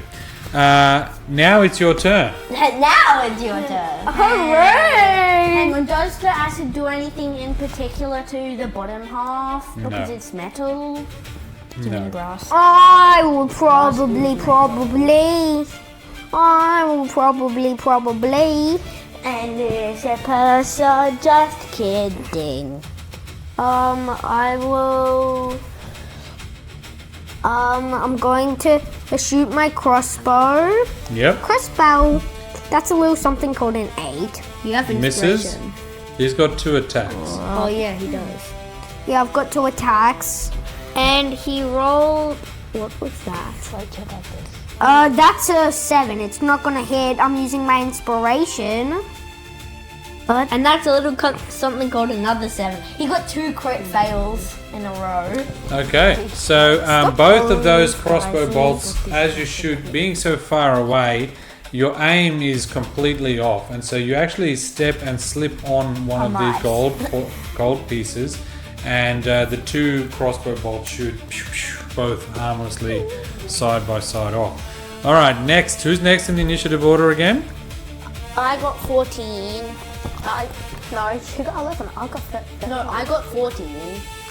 Now it's your turn. Now it's your turn. Hang on, does the acid do anything in particular to the bottom half? Because No. it's metal? No. Grass. I will probably. And it's a person, just kidding. I will. I'm going to shoot my crossbow. Yep. Crossbow. That's a little something called an 8. You have Misses. inspiration. He's got 2 attacks. Oh yeah, he does. Yeah, I've got 2 attacks. And he rolled. What was that? That's a 7. It's not gonna hit. I'm using my inspiration. And that's a little something called another 7. He got 2 crit fails in a row. Okay, so both of those crossbow bolts, as you shoot, being so far away, your aim is completely off, and so you actually step and slip on one of these gold pieces, and the 2 crossbow bolts shoot both harmlessly side by side off. All right, next. Who's next in the initiative order again? I got 14. No, you got 11. I got 13. No, I got 14.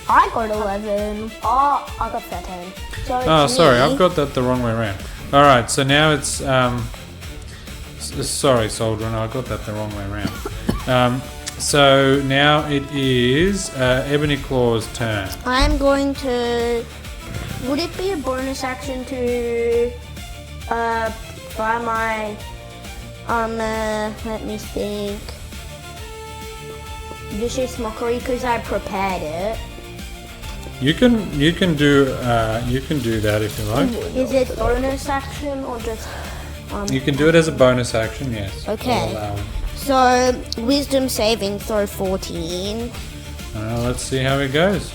I got 11. Oh, I got 13. So Oh, it's sorry, me. I've got that the wrong way around. All right, so now it's sorry, Soldier, no, I got that the wrong way around. So now it is Ebony Claw's turn. I'm going to. Would it be a bonus action to buy my let me think. Vicious Mockery, because I prepared it. You can do that if you like. Is it bonus action or just You can do it as a bonus action, yes. Okay. I'll allow it. so wisdom saving throw 14. Let's see how it goes.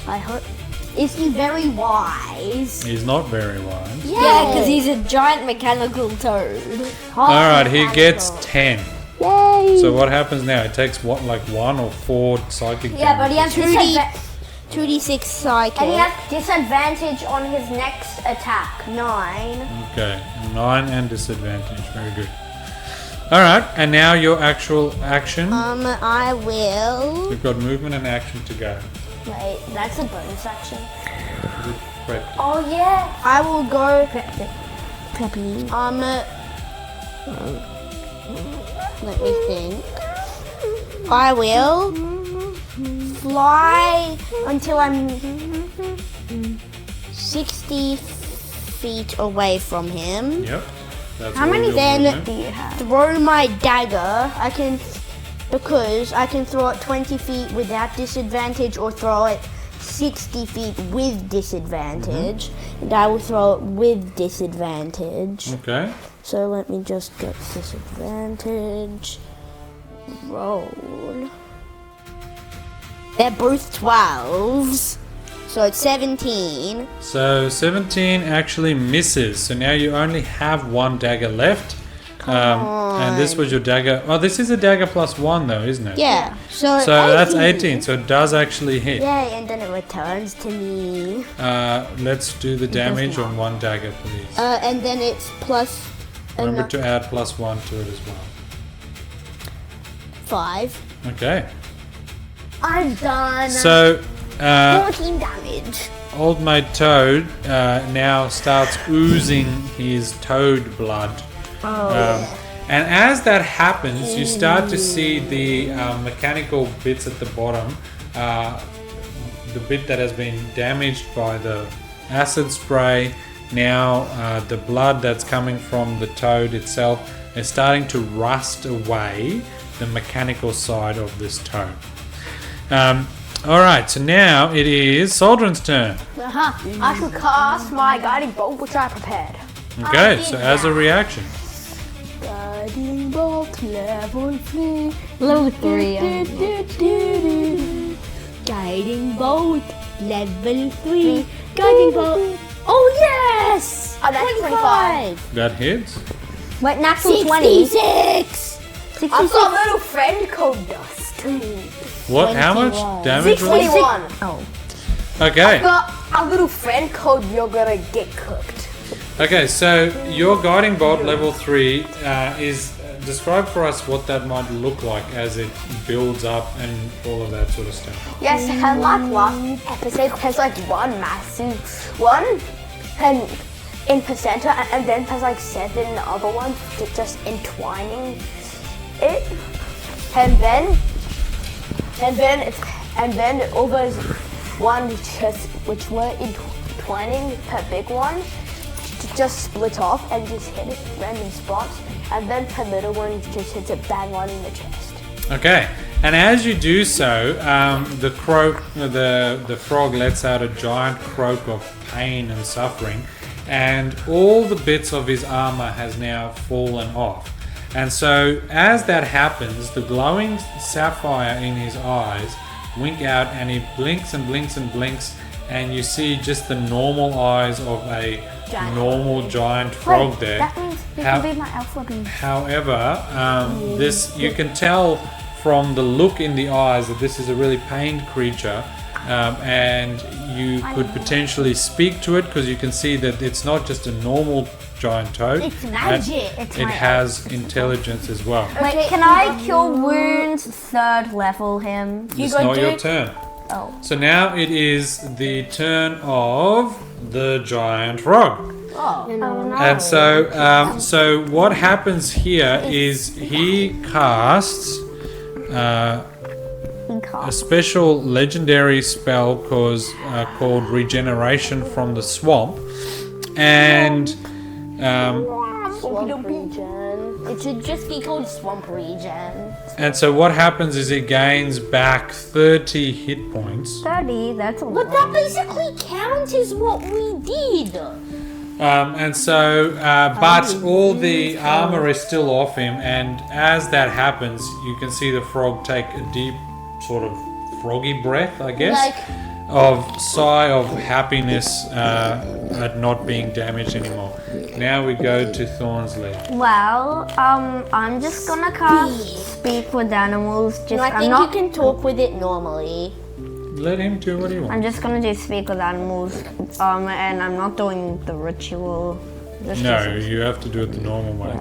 I hope. Is he very wise? He's not very wise. Yeah, because he's a giant mechanical toad. All right, he gets 10. Yay! So what happens now? It takes what, like 1 or 4 psychic Yeah, but he damage? has 2d6 psychic. and he has disadvantage on his next attack. 9. Okay, 9 and disadvantage. Very good. All right, and now your actual action. I will. You've got movement and action to go. Wait, that's a bonus action. Prep. Oh yeah. I will go. Preppy. Let me think. I will fly until I'm 60 feet away from him. Yep. That's How all many your then movement. do you have? Throw my dagger. Because I can throw it 20 feet without disadvantage or throw it 60 feet with disadvantage. And I will throw it with disadvantage. Okay. So let me just get disadvantage. Roll. They're both 12s. So it's 17. So 17 actually misses. So now you only have 1 dagger left. And this was your dagger. Oh, this is a dagger plus 1 though, isn't it? Yeah. So that's 18. So it does actually hit. Yay, and then it returns to me. Let's do the damage on 1 dagger, please. And then it's plus Remember to add plus 1 to it as well. 5. Okay. I'm done. So 14 damage. old mate Toad now starts oozing his toad blood. And as that happens, you start to see the mechanical bits at the bottom, the bit that has been damaged by the acid spray. Now the blood that's coming from the toad itself is starting to rust away the mechanical side of this toad. Alright, so now it is Soldrin's turn. I shall cast my guiding bolt, which I prepared. Okay, so as a reaction. Guiding bolt level 3. Level 3. Guiding bolt, level 3. Guiding bolt. Oh yes! Oh, that's 25. That hits. Wait, natural 20. 66. I've got a little friend called Dust. What? How much damage was it? 21. Okay. I've got a little friend called You're Gonna Get Cooked. Okay, so your guiding bolt level 3 is describe for us what that might look like as it builds up and all of that sort of stuff. Yes, and like last episode, there's like one massive one, and in placenta, and then there's like 7 other ones just entwining it, and then all those ones just which were entwining per big one just split off and just hit it random spots, and then per little one just hits it bang on in the chest. Okay, and as you do so, the frog lets out a giant croak of pain and suffering, and all the bits of his armor has now fallen off. And so as that happens, the glowing sapphire in his eyes wink out, and he blinks and blinks and blinks, and you see just the normal eyes of a normal giant frog there. That means it can be my alpha beast. However, this you can tell from the look in the eyes that this is a really pained creature, and you could potentially speak to it because you can see that it's not just a normal giant toad. It's magic. It has intelligence as well. Wait, can I cure wounds 3rd level him? It's not your turn. Oh. So now it is the turn of the giant frog. Oh no. And so what happens here is he casts a special legendary spell called Regeneration from the Swamp, and Swamp regen. It should just be called Swamp regen. and so what happens is he gains back 30 hit points. 30, that's a lot. But that basically counts as what we did. But all the armor is still off him, and as that happens, you can see the frog take a deep sort of froggy breath, I guess, of sigh of happiness at not being damaged anymore. Now we go to Thornsley. Well, I'm just gonna cast Speak with Animals. I think you can talk with it normally. Let him do what he wants. I'm just gonna do Speak with Animals, and I'm not doing the ritual. No, you have to do it the normal way.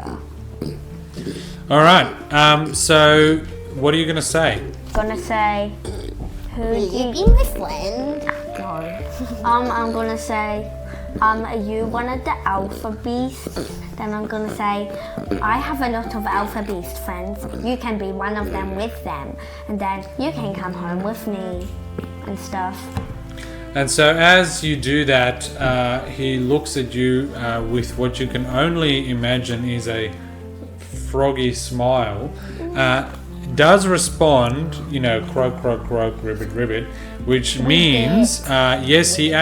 All right. So what are you gonna say? Gonna say, Will you be my friend? I'm gonna say, are you one of the alpha beasts? Then I'm gonna say, I have a lot of alpha beast friends. You can be one of them with them, and then you can come home with me and stuff. And so as you do that, he looks at you with what you can only imagine is a froggy smile. Does respond, croak, croak, croak, ribbit, ribbit, which means, yes, he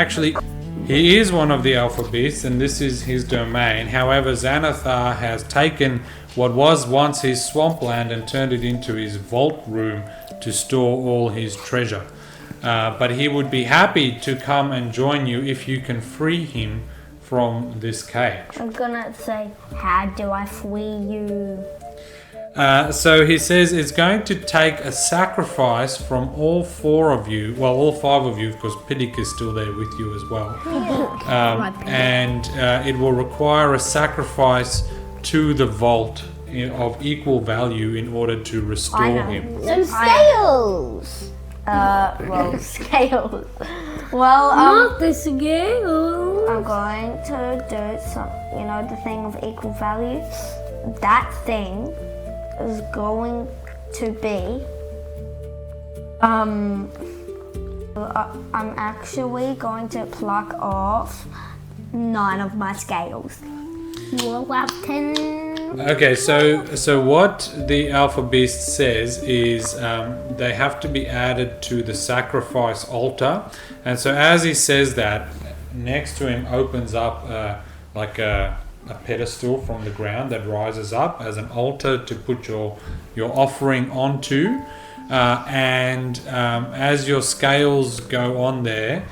is one of the alpha beasts, and this is his domain. However, Xanathar has taken what was once his swampland and turned it into his vault room to store all his treasure. But he would be happy to come and join you if you can free him from this cage. I'm gonna say, how do I free you? So he says it's going to take a sacrifice from all 4 of you. Well, all 5 of you, because Piddick is still there with you as well. And it will require a sacrifice to the vault of equal value in order to restore him. Some scales! Scales. Well, Not this again. I'm going to do some, the thing of equal value. That thing is going to be, I'm actually going to pluck off 9 of my scales. You'll have 10. Okay, so what the Alpha Beast says is they have to be added to the sacrifice altar, and so as he says that, next to him opens up like a pedestal from the ground that rises up as an altar to put your offering onto, and as your scales go on there,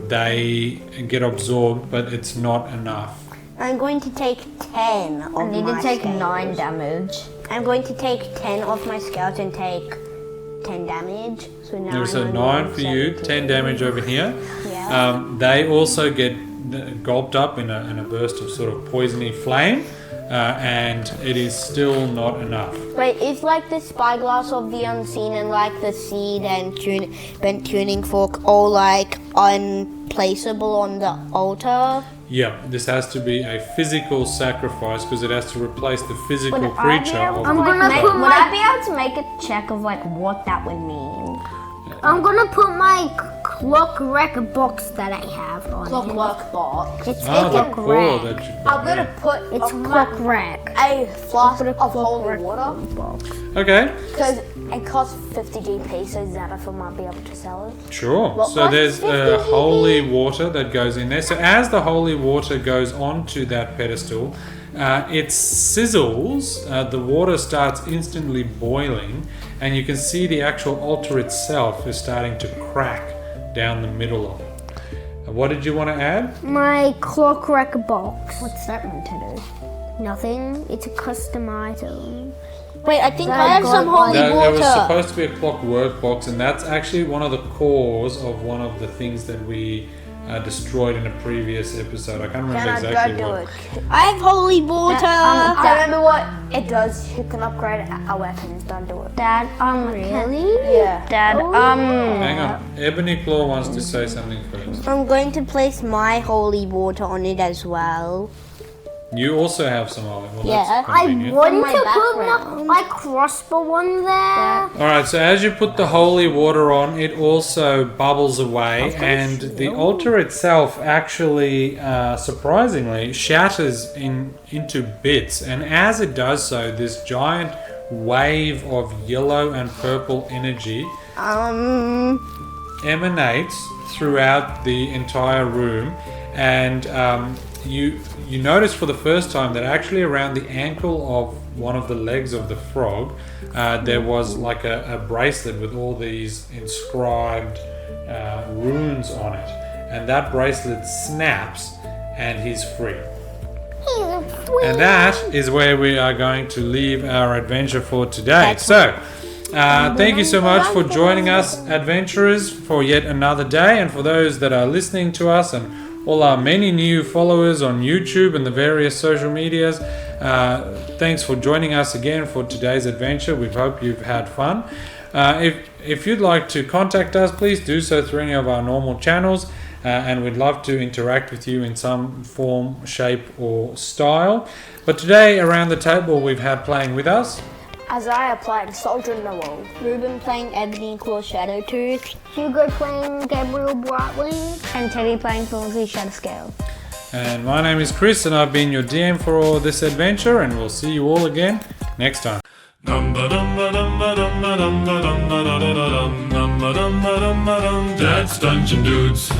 they get absorbed, but it's not enough. I'm going to take 10 of my I need to take scales. 9 damage. I'm going to take 10 off my scales and take 10 damage. So now There's I'm a on 9 for you, 17. 10 damage over here. Yeah. They also get gulped up in a burst of sort of poisony flame, and it is still not enough. Wait, is like the spyglass of the unseen and like the seed and bent tuning fork all like unplaceable on the altar? Yeah, this has to be a physical sacrifice because it has to replace the physical Would I be creature. able Of to, I'm like, gonna make- put would my- I be able to make a check of like what that would mean? I'm gonna put my clockwork box that I have on. Clockwork box. It's the clockwork. core that you I'm gonna put It's on clockwork. a flask of holy water Okay, because It costs 50 GP, so Xanathar might be able to sell it. sure. What So was there's 50? holy water that goes in there. So as the holy water goes onto that pedestal, it sizzles, the water starts instantly boiling, and you can see the actual altar itself is starting to crack down the middle of it. What did you want to add? My clockwork box. What's that meant to do? Nothing. It's a custom item. wait, I think That I have got some holy There water. was supposed to be a clockwork box, and that's actually one of the cores of one of the things that we destroyed in a previous episode. I can't remember exactly what. I have holy water. I remember what it does. You can upgrade our weapons. Don't do it. Dad, Really? Yeah. Dad, Hang on, Ebony Claw wants to say something first. I'm going to place my holy water on it as well. You also have some olive. Well, Yeah, that's I convenient. want my to put background. my crossbow on there. Alright, so as you put the holy water on, it also bubbles away, and the altar itself actually, surprisingly, shatters into bits. And as it does so, this giant wave of yellow and purple energy emanates throughout the entire room, and you notice for the first time that actually around the ankle of one of the legs of the frog there was like a bracelet with all these inscribed runes on it, and that bracelet snaps and he's free. And that is where we are going to leave our adventure for today. So thank you so much for joining us, adventurers, for yet another day, and for those that are listening to us and all our many new followers on YouTube and the various social medias. Thanks for joining us again for today's adventure. We hope you've had fun. If you'd like to contact us, please do so through any of our normal channels, and we'd love to interact with you in some form, shape or style. But today around the table we've had playing with us Isaiah playing Soldier Noel. Ruben playing Ebony Claw Shadow Tooth. Hugo playing Gabriel Brightwing. and Teddy playing Thornsley Shadow Scale. and my name is Chris, and I've been your DM for all this adventure, and we'll see you all again next time. Dad's Dungeon Dudes.